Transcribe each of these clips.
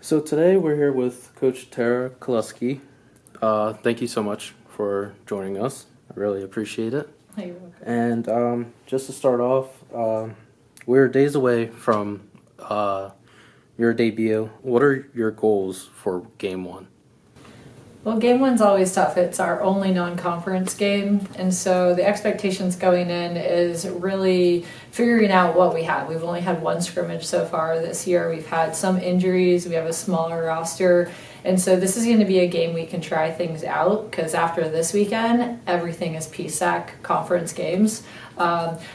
So today we're here with Coach Tara Koleski. Thank you so much for joining us. I really appreciate it. You're welcome. And just to start off, we're days away from your debut. What are your goals for Game 1? Well, game one's always tough. It's our only non-conference game, and so the expectations going in is really figuring out what we have. We've only had one scrimmage so far this year. We've had some injuries. We have a smaller roster, and so this is going to be a game we can try things out because after this weekend, everything is PSAC conference games.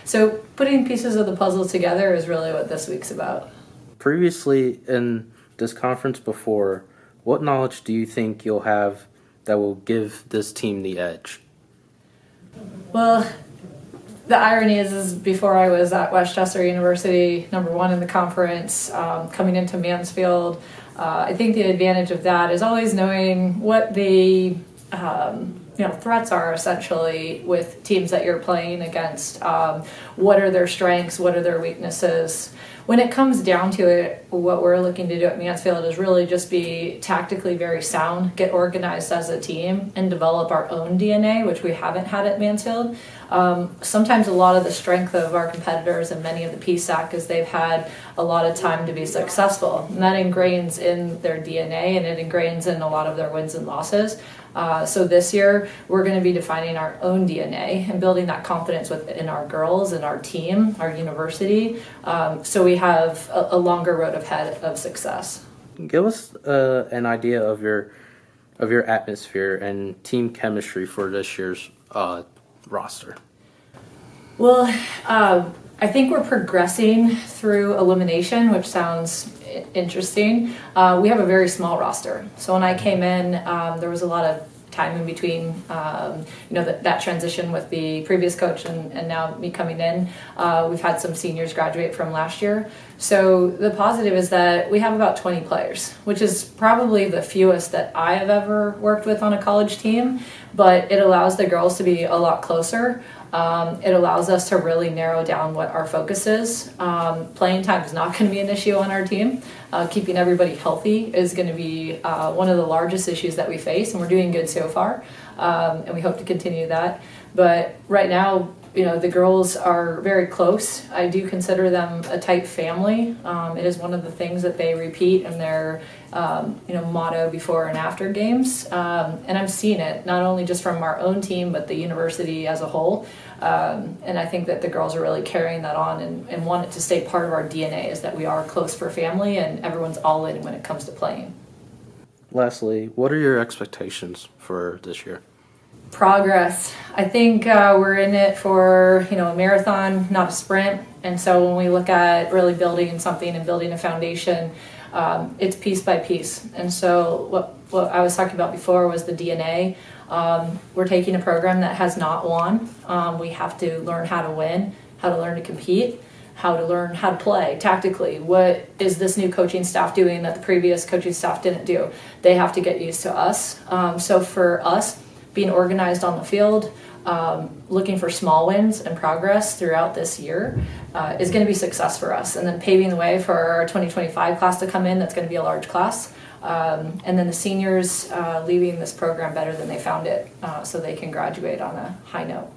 So putting pieces of the puzzle together is really what this week's about. Previously in this conference before, what knowledge do you think you'll have that will give this team the edge? Well, the irony is before I was at Westchester University, #1 in the conference, coming into Mansfield, I think the advantage of that is always knowing what the threats are essentially with teams that you're playing against. What are their strengths? What are their weaknesses? When it comes down to it, what we're looking to do at Mansfield is really just be tactically very sound, get organized as a team, and develop our own DNA, which we haven't had at Mansfield. Sometimes a lot of the strength of our competitors and many of the PSAC is they've had a lot of time to be successful, and that ingrains in their DNA and it ingrains in a lot of their wins and losses. So this year we're going to be defining our own DNA and building that confidence within our girls and our team, our university, so we have a longer road ahead of success. Give us an idea of your atmosphere and team chemistry for this year's roster. Well, I think we're progressing through elimination, which sounds interesting. We have a very small roster. So when I came in, there was a lot of time in between, that transition with the previous coach and now me coming in. We've had some seniors graduate from last year. So the positive is that we have about 20 players, which is probably the fewest that I have ever worked with on a college team, but it allows the girls to be a lot closer. It allows us to really narrow down what our focus is. Playing time is not going to be an issue on our team. Keeping everybody healthy is going to be one of the largest issues that we face, and we're doing good so far, and we hope to continue that. But right now, the girls are very close. I do consider them a tight family. It is one of the things that they repeat in their motto before and after games. And I'm seeing it not only just from our own team, but the university as a whole. And I think that the girls are really carrying that on and want it to stay part of our DNA is that we are close for family and everyone's all in when it comes to playing. Lastly, what are your expectations for this year? Progress. I think we're in it for a marathon, not a sprint. And so when we look at really building something and building a foundation, it's piece by piece. And so what I was talking about before was the DNA. We're taking a program that has not won. We have to learn how to win, how to learn to compete, how to learn how to play tactically. What is this new coaching staff doing that the previous coaching staff didn't do? They have to get used to us. So for us, being organized on the field, looking for small wins and progress throughout this year is going to be success for us. And then paving the way for our 2025 class to come in, that's going to be a large class. And then the seniors leaving this program better than they found it so they can graduate on a high note.